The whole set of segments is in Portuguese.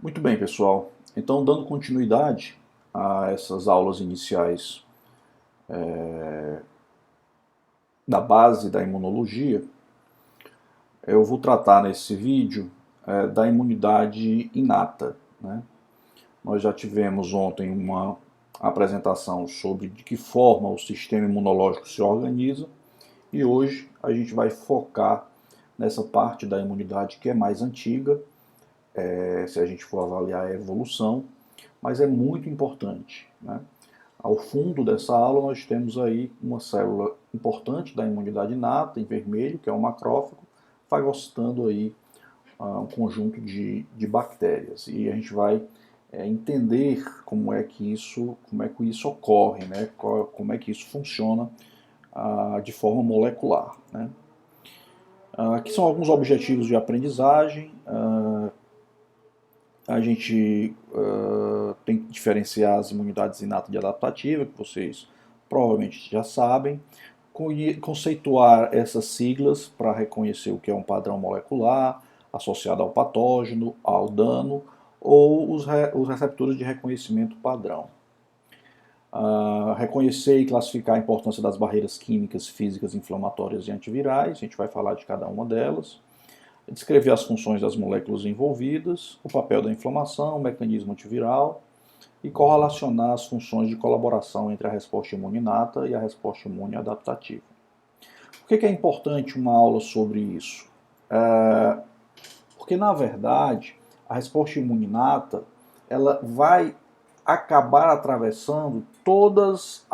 Muito bem, pessoal. Então, dando continuidade a essas aulas iniciais da base da imunologia, eu vou tratar nesse vídeo da imunidade inata, né? Nós já tivemos ontem uma apresentação sobre de que forma o sistema imunológico se organiza e hoje a gente vai focar nessa parte da imunidade que é mais antiga, se a gente for avaliar a evolução, mas é muito importante, né? Ao fundo dessa aula nós temos aí uma célula importante da imunidade inata, em vermelho, que é o macrófago, fagocitando aí um conjunto de bactérias. E a gente vai entender como é que isso ocorre, né? Como é que isso funciona de forma molecular, né? Aqui são alguns objetivos de aprendizagem. A gente tem que diferenciar as imunidades inata e adaptativa, que vocês provavelmente já sabem, conceituar essas siglas para reconhecer o que é um padrão molecular associado ao patógeno, ao dano, ou os receptores de reconhecimento padrão. Reconhecer e classificar a importância das barreiras químicas, físicas, inflamatórias e antivirais, a gente vai falar de cada uma delas. Descrever as funções das moléculas envolvidas, o papel da inflamação, o mecanismo antiviral e correlacionar as funções de colaboração entre a resposta imune inata e a resposta imune adaptativa. Por que é importante uma aula sobre isso? Porque, na verdade, a resposta imune inata ela vai acabar atravessando todas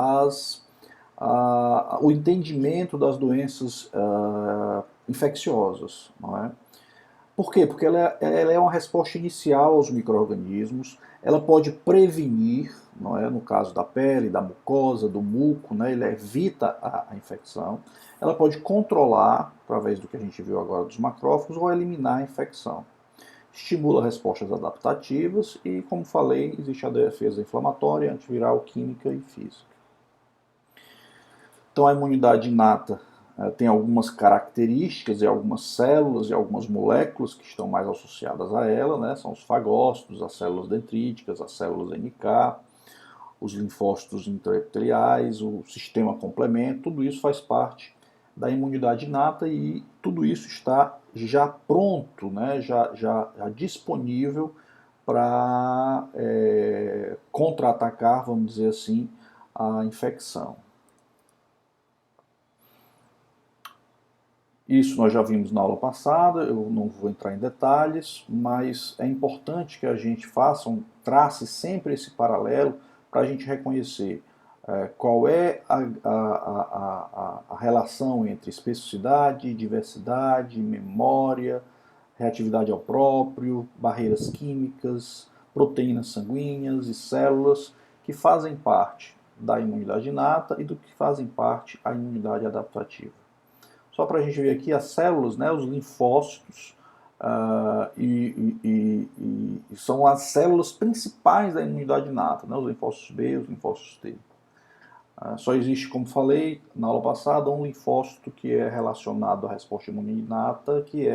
o entendimento das doenças infecciosas, não é? Por quê? Porque ela é uma resposta inicial aos micro-organismos, ela pode prevenir, não é? No caso da pele, da mucosa, do muco, né? Ele evita a infecção, ela pode controlar, através do que a gente viu agora dos macrófagos, ou eliminar a infecção. Estimula respostas adaptativas e, como falei, existe a defesa inflamatória, antiviral, química e física. Então a imunidade inata tem algumas características e algumas células e algumas moléculas que estão mais associadas a ela, né? São os fagócitos, as células dendríticas, as células NK, os linfócitos intraepiteliais, o sistema complemento, tudo isso faz parte da imunidade inata e tudo isso está já pronto, né? já disponível para contra-atacar, vamos dizer assim, a infecção. Isso nós já vimos na aula passada, eu não vou entrar em detalhes, mas é importante que a gente trace sempre esse paralelo para a gente reconhecer qual é a relação entre especificidade, diversidade, memória, reatividade ao próprio, barreiras químicas, proteínas sanguíneas e células que fazem parte da imunidade inata e do que fazem parte a imunidade adaptativa. Só para a gente ver aqui as células, né, os linfócitos, são as células principais da imunidade inata, né, os linfócitos B, os linfócitos T. Só existe, como falei na aula passada, um linfócito que é relacionado à resposta imune inata, que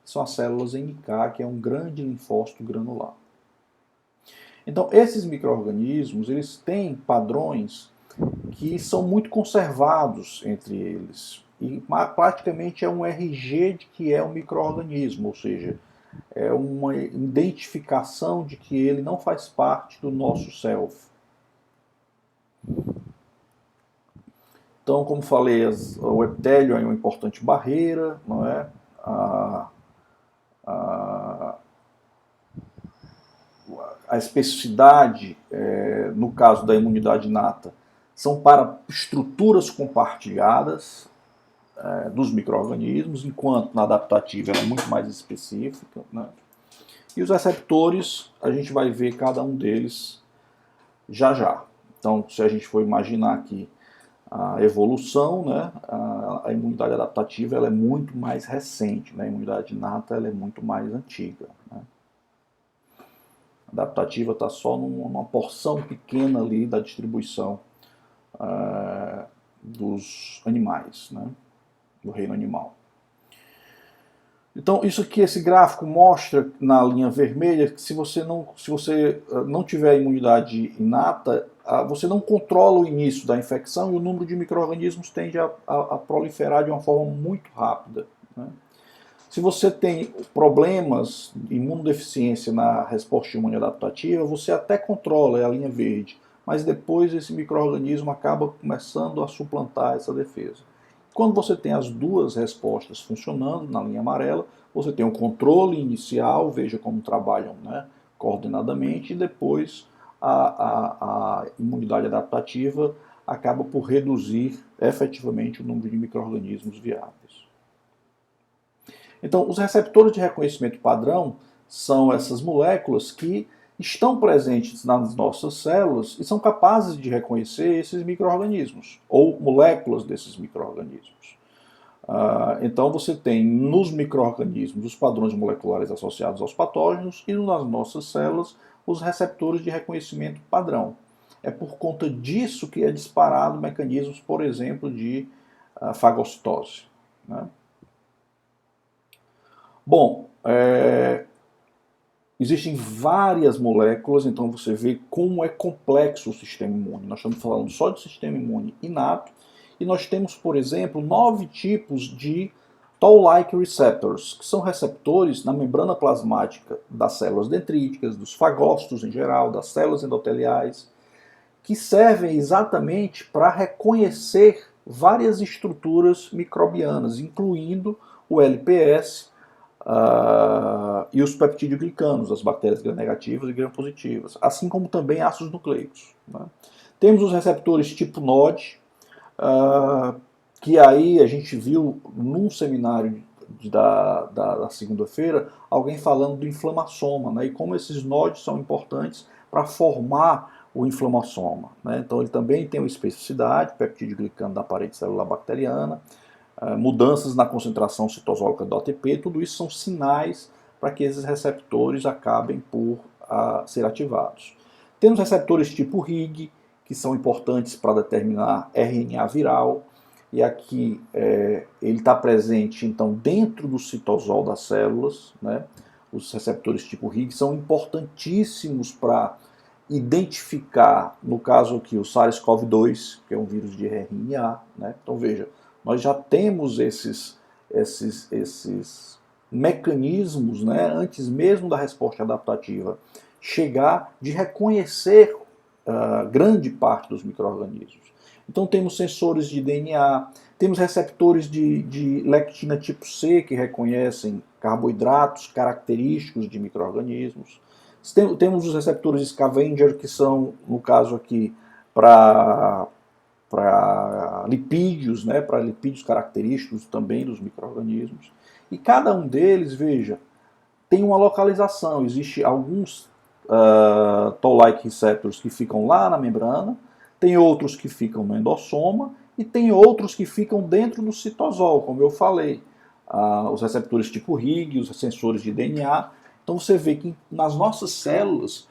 são as células NK, que é um grande linfócito granular. Então, esses micro-organismos, eles têm padrões que são muito conservados entre eles. E praticamente é um RG de que é um micro-organismo, ou seja, é uma identificação de que ele não faz parte do nosso self. Então, como falei, o epitélio é uma importante barreira, não é? A especificidade, no caso da imunidade inata, são para estruturas compartilhadas dos micro-organismos, enquanto na adaptativa ela é muito mais específica, né? E os receptores, a gente vai ver cada um deles já já. Então, se a gente for imaginar aqui a evolução, né, a imunidade adaptativa ela é muito mais recente, né? A imunidade inata ela é muito mais antiga, né? A adaptativa está só numa porção pequena ali da distribuição dos animais, né? Do reino animal. Então, isso aqui, esse gráfico mostra na linha vermelha que se você não tiver imunidade inata, você não controla o início da infecção e o número de micro-organismos tende a proliferar de uma forma muito rápida, né? Se você tem problemas de imunodeficiência na resposta imune adaptativa, você até controla, é a linha verde, mas depois esse micro-organismo acaba começando a suplantar essa defesa. Quando você tem as duas respostas funcionando na linha amarela, você tem o controle inicial, veja como trabalham, né, coordenadamente, e depois a imunidade adaptativa acaba por reduzir efetivamente o número de micro-organismos viáveis. Então, os receptores de reconhecimento padrão são essas moléculas que estão presentes nas nossas células e são capazes de reconhecer esses micro-organismos, ou moléculas desses micro-organismos. Então, você tem nos micro-organismos os padrões moleculares associados aos patógenos e nas nossas células os receptores de reconhecimento padrão. É por conta disso que é disparado mecanismos, por exemplo, de fagocitose, né? Bom, existem várias moléculas, então você vê como é complexo o sistema imune. Nós estamos falando só de sistema imune inato, e nós temos, por exemplo, 9 tipos de Toll-like receptors, que são receptores na membrana plasmática das células dendríticas, dos fagócitos em geral, das células endoteliais, que servem exatamente para reconhecer várias estruturas microbianas, incluindo o LPS, e os peptidoglicanos, as bactérias gram-negativas e gram-positivas, assim como também ácidos nucleicos, né? Temos os receptores tipo NOD, que aí a gente viu num seminário da segunda-feira alguém falando do inflamassoma, né? E como esses NODs são importantes para formar o inflamassoma, né? Então ele também tem uma especificidade, peptidoglicano da parede celular bacteriana, mudanças na concentração citosólica do ATP, tudo isso são sinais para que esses receptores acabem por ser ativados. Temos receptores tipo RIG, que são importantes para determinar RNA viral, e aqui ele está presente então dentro do citosol das células, né? Os receptores tipo RIG são importantíssimos para identificar, no caso aqui, o SARS-CoV-2, que é um vírus de RNA, né? Então veja, nós já temos esses mecanismos, né, antes mesmo da resposta adaptativa chegar, de reconhecer grande parte dos micro-organismos. Então temos sensores de DNA, temos receptores de lectina tipo C, que reconhecem carboidratos característicos de micro-organismos. Temos os receptores scavenger, que são, no caso aqui, para lipídios, né, para lipídios característicos também dos micro-organismos. E cada um deles, veja, tem uma localização. Existem alguns Toll-like receptors que ficam lá na membrana, tem outros que ficam no endossoma e tem outros que ficam dentro do citosol, como eu falei. Os receptores tipo RIG, os sensores de DNA. Então você vê que nas nossas células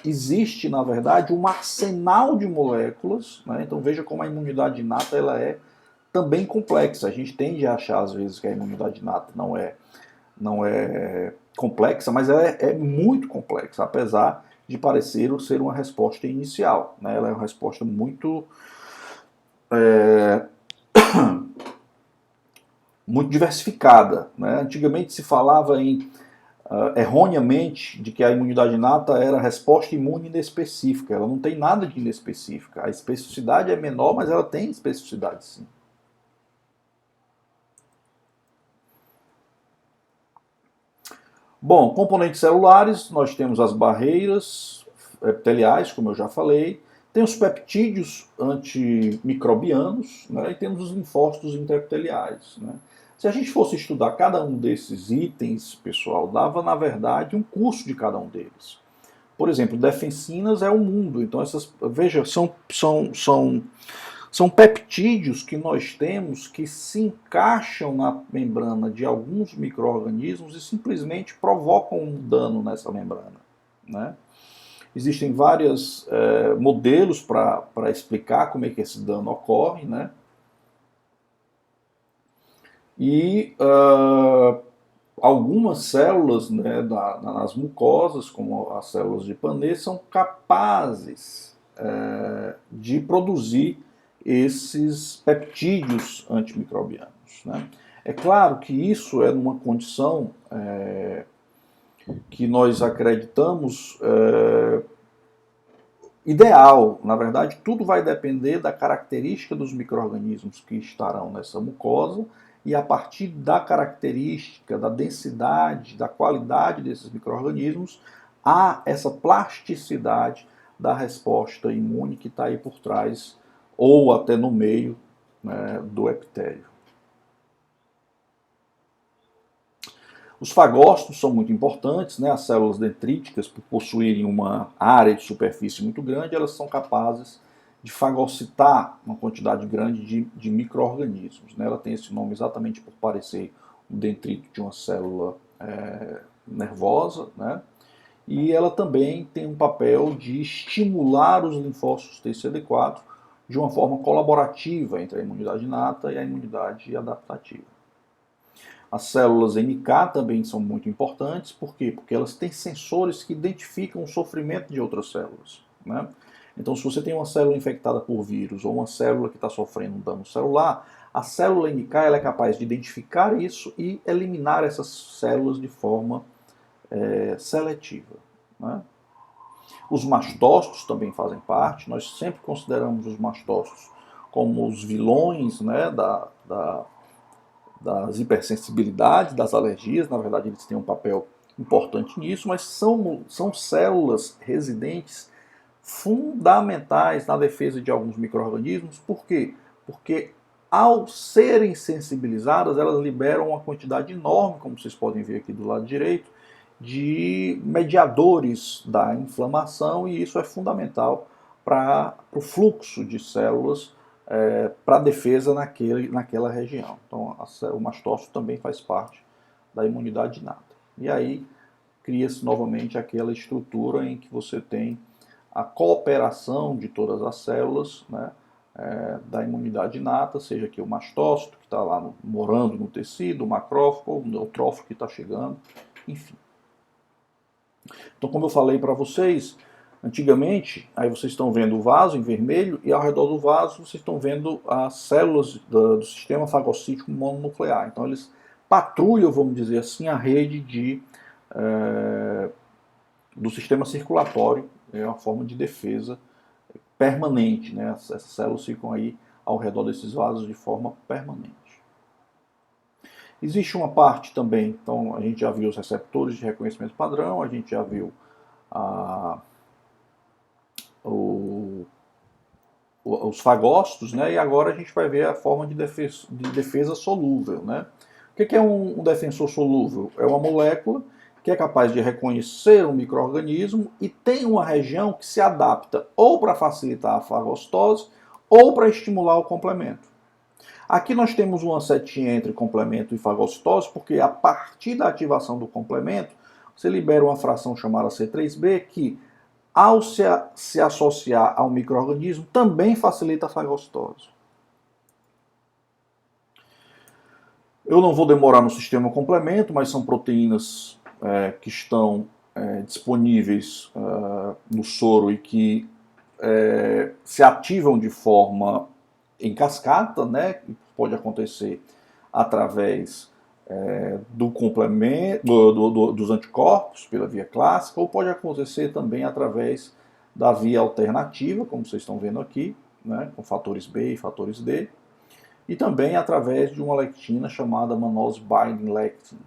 existe, na verdade, um arsenal de moléculas, né? Então veja como a imunidade inata ela é também complexa. A gente tende a achar, às vezes, que a imunidade inata não é complexa, mas ela é muito complexa, apesar de parecer ser uma resposta inicial, né? Ela é uma resposta muito muito diversificada, né? Antigamente se falava erroneamente de que a imunidade inata era a resposta imune inespecífica. Ela não tem nada de inespecífica. A especificidade é menor, mas ela tem especificidade sim. Bom, componentes celulares, nós temos as barreiras epiteliais, como eu já falei, tem os peptídeos antimicrobianos, né, e temos os linfócitos intraepiteliais, né. Se a gente fosse estudar cada um desses itens, pessoal, dava, na verdade, um curso de cada um deles. Por exemplo, defensinas é o mundo. Então, veja, são peptídeos que nós temos que se encaixam na membrana de alguns micro-organismos e simplesmente provocam um dano nessa membrana, né? Existem vários modelos para explicar como é que esse dano ocorre, né? E algumas células, né, nas mucosas, como as células de Pannet, são capazes de produzir esses peptídeos antimicrobianos, né? É claro que isso é numa condição que nós acreditamos ideal. Na verdade, tudo vai depender da característica dos micro-organismos que estarão nessa mucosa e a partir da característica, da densidade, da qualidade desses micro-organismos, há essa plasticidade da resposta imune que está aí por trás ou até no meio, né, do epitélio. Os fagócitos são muito importantes, né? As células dendríticas, por possuírem uma área de superfície muito grande, elas são capazes de fagocitar uma quantidade grande de micro-organismos, né? Ela tem esse nome exatamente por parecer um dendrito de uma célula nervosa, né? E ela também tem um papel de estimular os linfócitos TCD4 de uma forma colaborativa entre a imunidade inata e a imunidade adaptativa. As células NK também são muito importantes, por quê? Porque elas têm sensores que identificam o sofrimento de outras células, né? Então, se você tem uma célula infectada por vírus ou uma célula que está sofrendo um dano celular, a célula NK ela é capaz de identificar isso e eliminar essas células de forma seletiva, né? Os mastócitos também fazem parte, nós sempre consideramos os mastócitos como os vilões, né, das hipersensibilidades, das alergias. Na verdade, eles têm um papel importante nisso, mas são células residentes fundamentais na defesa de alguns micro-organismos. Por quê? Porque ao serem sensibilizadas, elas liberam uma quantidade enorme, como vocês podem ver aqui do lado direito, de mediadores da inflamação, e isso é fundamental para o fluxo de células para a defesa naquela região. Então, o mastócito também faz parte da imunidade inata. E aí cria-se novamente aquela estrutura em que você tem a cooperação de todas as células, né, da imunidade inata, seja aqui o mastócito, que está lá morando no tecido, o macrófago, o neutrófilo que está chegando, enfim. Então, como eu falei para vocês, antigamente, aí vocês estão vendo o vaso em vermelho e ao redor do vaso vocês estão vendo as células do sistema fagocítico mononuclear. Então, eles patrulham, vamos dizer assim, a rede do sistema circulatório, é uma forma de defesa permanente, né? Essas células ficam aí ao redor desses vasos de forma permanente. Existe uma parte também, então a gente já viu os receptores de reconhecimento padrão, a gente já viu os fagócitos, né? E agora a gente vai ver a forma de defesa solúvel, né? O que é um defensor solúvel? É uma molécula que é capaz de reconhecer um micro-organismo e tem uma região que se adapta ou para facilitar a fagocitose ou para estimular o complemento. Aqui nós temos uma setinha entre complemento e fagocitose, porque a partir da ativação do complemento, você libera uma fração chamada C3b, que ao se associar ao micro-organismo, também facilita a fagocitose. Eu não vou demorar no sistema complemento, mas são proteínas que estão disponíveis no soro e que se ativam de forma em cascata, né? Pode acontecer através do complemento, dos anticorpos pela via clássica, ou pode acontecer também através da via alternativa, como vocês estão vendo aqui, né? Com fatores B e fatores D, e também através de uma lectina chamada mannose binding lectin.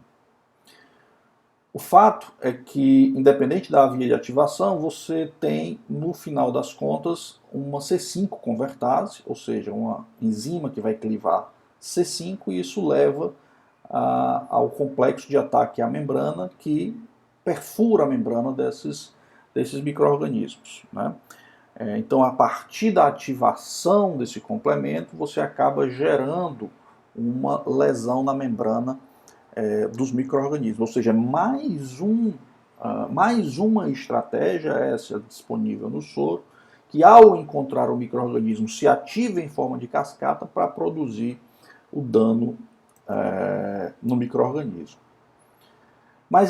O fato é que, independente da via de ativação, você tem, no final das contas, uma C5 convertase, ou seja, uma enzima que vai clivar C5, e isso leva ao complexo de ataque à membrana, que perfura a membrana desses micro-organismos, né? Então, a partir da ativação desse complemento, você acaba gerando uma lesão na membrana dos micro-organismos, ou seja, mais uma estratégia essa disponível no soro, que ao encontrar o micro-organismo se ativa em forma de cascata para produzir o dano no micro-organismo. Mas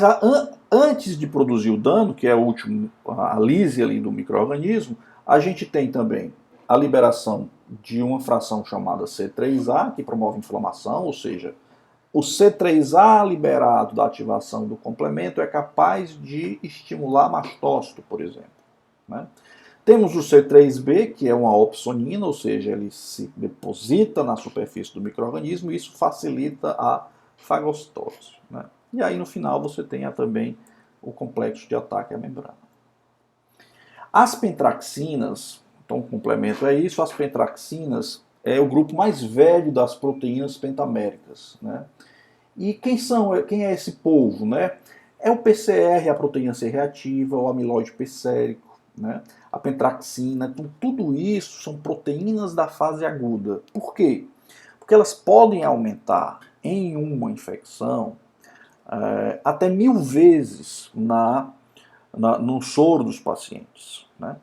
antes de produzir o dano, que é a lise ali do micro-organismo, a gente tem também a liberação de uma fração chamada C3A, que promove inflamação, ou seja, o C3A liberado da ativação do complemento é capaz de estimular mastócito, por exemplo, né? Temos o C3b, que é uma opsonina, ou seja, ele se deposita na superfície do micro-organismo e isso facilita a fagocitose, né? E aí no final você tem também o complexo de ataque à membrana. As pentraxinas, então o complemento é isso, as pentraxinas é o grupo mais velho das proteínas pentaméricas, né? E quem é esse povo, né? É o PCR, a proteína C reativa, o amiloide P-sérico, né? A pentraxina, então, tudo isso são proteínas da fase aguda. Por quê? Porque elas podem aumentar em uma infecção até 1000 vezes no soro dos pacientes, né?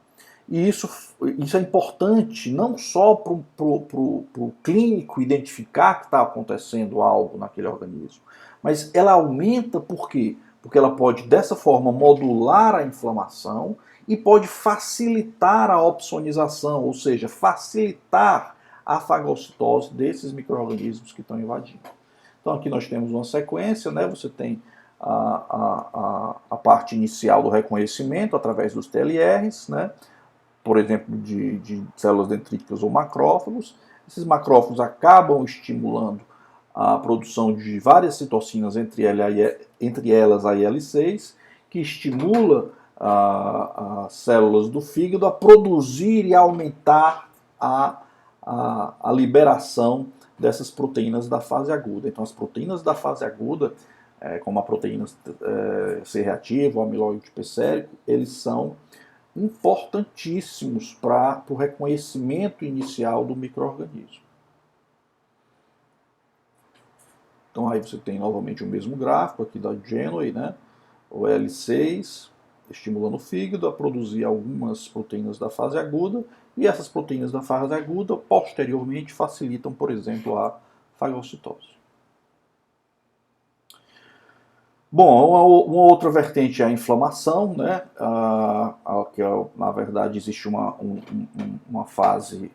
E isso é importante não só para o clínico identificar que está acontecendo algo naquele organismo, mas ela aumenta por quê? Porque ela pode, dessa forma, modular a inflamação e pode facilitar a opsonização, ou seja, facilitar a fagocitose desses micro-organismos que estão invadindo. Então aqui nós temos uma sequência, né? Você tem a parte inicial do reconhecimento através dos TLRs, né? Por exemplo, de células dendríticas ou macrófagos. Esses macrófagos acabam estimulando a produção de várias citocinas, entre elas a IL-6, que estimula as células do fígado a produzir e aumentar a liberação dessas proteínas da fase aguda. Então, as proteínas da fase aguda, como a proteína C reativa, o amiloide P-sérico, eles são importantíssimos para o reconhecimento inicial do micro-organismo. Então aí você tem novamente o mesmo gráfico aqui da Genway, né? O L6 estimulando o fígado a produzir algumas proteínas da fase aguda, e essas proteínas da fase aguda posteriormente facilitam, por exemplo, a fagocitose. Bom, uma outra vertente é a inflamação, né? Que na verdade existe uma fase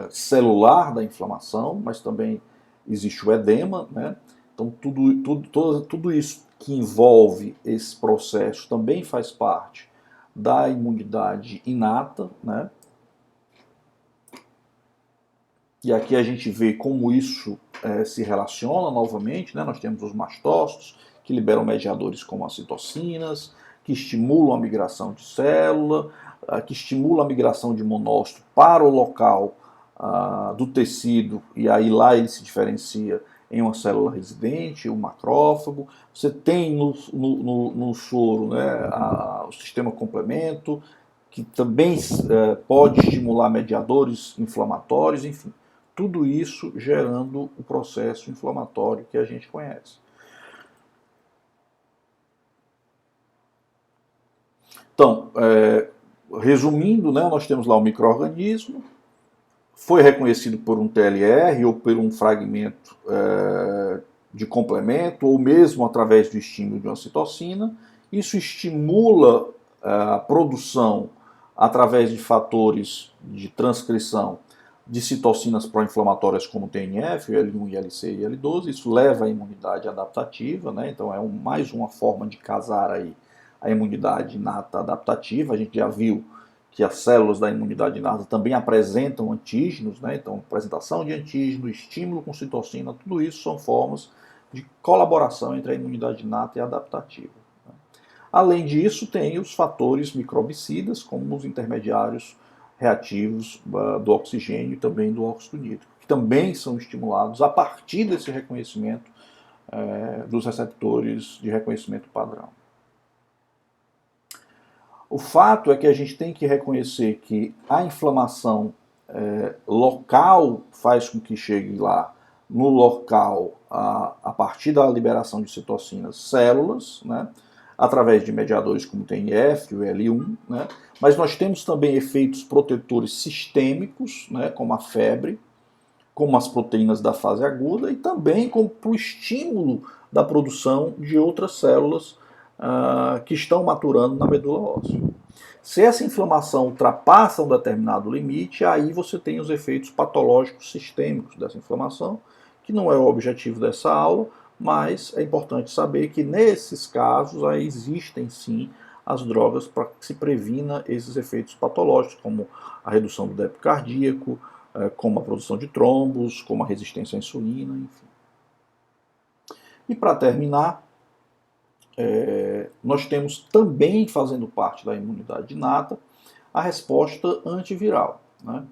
celular da inflamação, mas também existe o edema, né? Então tudo isso que envolve esse processo também faz parte da imunidade inata, né? E aqui a gente vê como isso se relaciona novamente, né? Nós temos os mastócitos, que liberam mediadores como as citocinas, que estimulam a migração de célula, que estimulam a migração de monócito para o local do tecido, e aí lá ele se diferencia em uma célula residente, o macrófago. Você tem no soro, né, o sistema complemento, que também pode estimular mediadores inflamatórios, enfim. Tudo isso gerando o processo inflamatório que a gente conhece. Então, resumindo, né, nós temos lá o micro-organismo, foi reconhecido por um TLR ou por um fragmento de complemento, ou mesmo através do estímulo de uma citocina. Isso estimula a produção, através de fatores de transcrição, de citocinas pró-inflamatórias como o TNF, o L1, IL-6 e IL-12. Isso leva à imunidade adaptativa, né? Então é mais uma forma de casar aí a imunidade inata adaptativa. A gente já viu que as células da imunidade inata também apresentam antígenos, né? Então apresentação de antígeno, estímulo com citocina, tudo isso são formas de colaboração entre a imunidade inata e a adaptativa. Além disso, tem os fatores microbicidas, como os intermediários reativos do oxigênio e também do óxido nítrico, que também são estimulados a partir desse reconhecimento dos receptores de reconhecimento padrão. O fato é que a gente tem que reconhecer que a inflamação local faz com que chegue lá no local, a partir da liberação de citocinas, células, né, através de mediadores como o TNF, o L1, né, mas nós temos também efeitos protetores sistêmicos, né, como a febre, como as proteínas da fase aguda e também como para o estímulo da produção de outras células que estão maturando na medula óssea. Se essa inflamação ultrapassa um determinado limite, aí você tem os efeitos patológicos sistêmicos dessa inflamação, que não é o objetivo dessa aula, mas é importante saber que nesses casos aí existem sim as drogas para que se previna esses efeitos patológicos, como a redução do débito cardíaco, como a produção de trombos, como a resistência à insulina, enfim. E para terminar, nós temos também, fazendo parte da imunidade inata, a resposta antiviral. Né?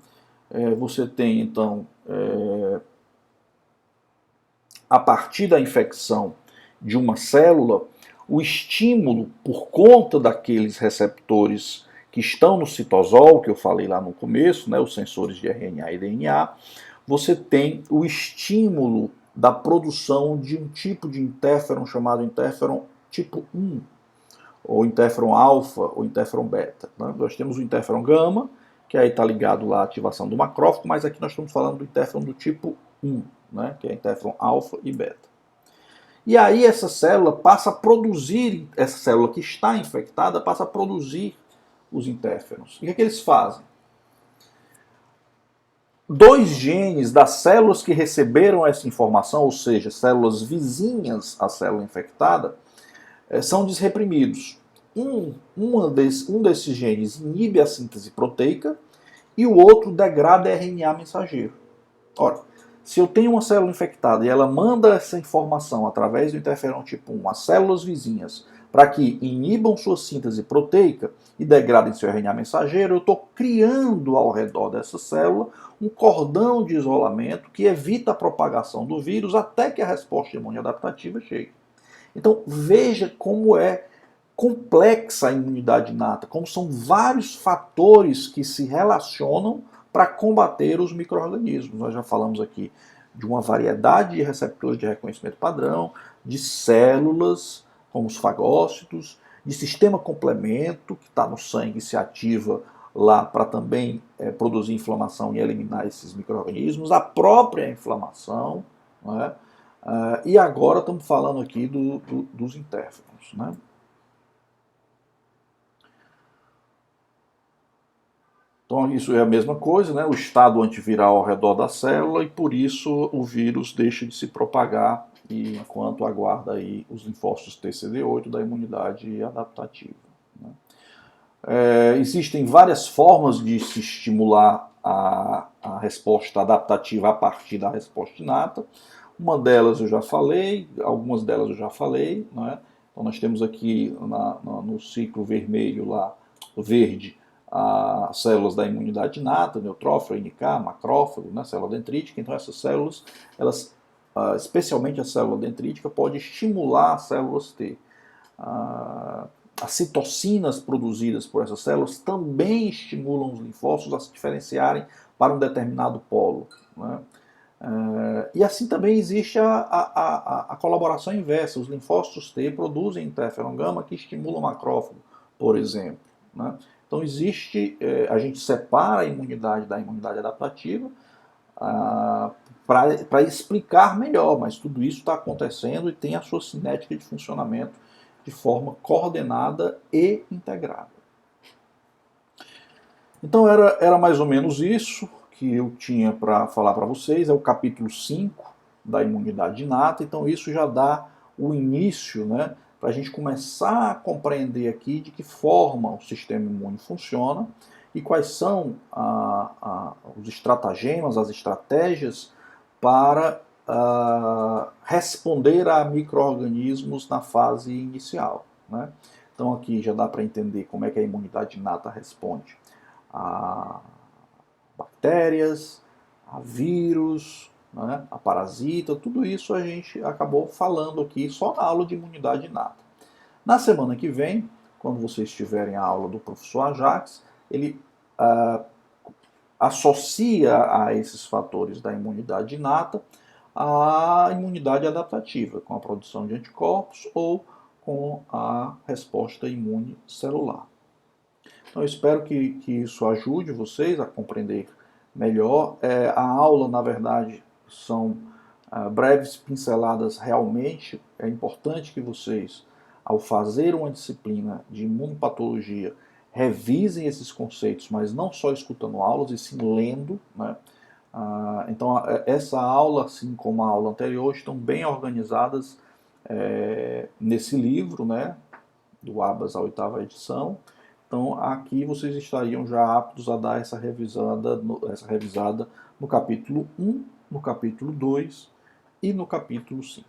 Você tem, então, a partir da infecção de uma célula, o estímulo por conta daqueles receptores que estão no citosol, que eu falei lá no começo, né, os sensores de RNA e DNA, você tem o estímulo da produção de um tipo de interferon chamado interferon tipo 1, ou interferon alfa, ou interferon beta. Né? Nós temos o interferon gama, que aí está ligado lá à ativação do macrófago, mas aqui nós estamos falando do interferon do tipo 1, né? Que é interferon alfa e beta. E aí essa célula passa a produzir, essa célula que está infectada passa a produzir os interferons. E o que eles fazem? Dois genes das células que receberam essa informação, ou seja, células vizinhas à célula infectada, são desreprimidos. Um desses genes inibe a síntese proteica e o outro degrada RNA mensageiro. Ora, se eu tenho uma célula infectada e ela manda essa informação através do interferon tipo 1 às células vizinhas para que inibam sua síntese proteica e degradem seu RNA mensageiro, eu estou criando ao redor dessa célula um cordão de isolamento que evita a propagação do vírus até que a resposta imune adaptativa chegue. Então veja como é complexa a imunidade inata, como são vários fatores que se relacionam para combater os micro-organismos. Nós já falamos aqui de uma variedade de receptores de reconhecimento padrão, de células, como os fagócitos, de sistema complemento, que está no sangue e se ativa lá para também produzir inflamação e eliminar esses micro-organismos, a própria inflamação, não é? E agora estamos falando aqui dos interferons. Né? Então isso é a mesma coisa, né? O estado antiviral ao redor da célula e por isso o vírus deixa de se propagar e enquanto aguarda aí os linfócitos TCD8 da imunidade adaptativa. Né? Existem várias formas de se estimular a resposta adaptativa a partir da resposta inata. Uma delas eu já falei, algumas delas eu já falei. Né? Então nós temos aqui no ciclo vermelho lá, verde, as células da imunidade inata, neutrófilo, NK, macrófago, né, célula dendrítica. Então essas células, elas, especialmente a célula dendrítica, pode estimular as células T. As citocinas produzidas por essas células também estimulam os linfócitos a se diferenciarem para um determinado polo. Né? E assim também existe a colaboração inversa. Os linfócitos T produzem interferon gama que estimulam o macrófago, por exemplo. Né? Então existe, a gente separa a imunidade da imunidade adaptativa para explicar melhor, mas tudo isso está acontecendo e tem a sua cinética de funcionamento de forma coordenada e integrada. Então era mais ou menos isso que eu tinha para falar para vocês, é o capítulo 5 da imunidade inata, então isso já dá o início, né, para a gente começar a compreender aqui de que forma o sistema imune funciona e quais são os estratagemas, as estratégias para responder a micro-organismos na fase inicial. Né? Então aqui já dá para entender como é que a imunidade inata responde a bactérias, a vírus, né, a parasita, tudo isso a gente acabou falando aqui só na aula de imunidade inata. Na semana que vem, quando vocês tiverem a aula do professor Ajax, ele associa a esses fatores da imunidade inata a imunidade adaptativa, com a produção de anticorpos ou com a resposta imune celular. Então eu espero que isso ajude vocês a compreender melhor. A aula, na verdade, são breves pinceladas realmente. É importante que vocês, ao fazer uma disciplina de imunopatologia, revisem esses conceitos, mas não só escutando aulas, e sim lendo, né? Então, essa aula, assim como a aula anterior, estão bem organizadas nesse livro, né, do Abas, a 8ª edição. Então, aqui vocês estariam já aptos a dar essa revisada no capítulo 1, no capítulo 2 e no capítulo 5.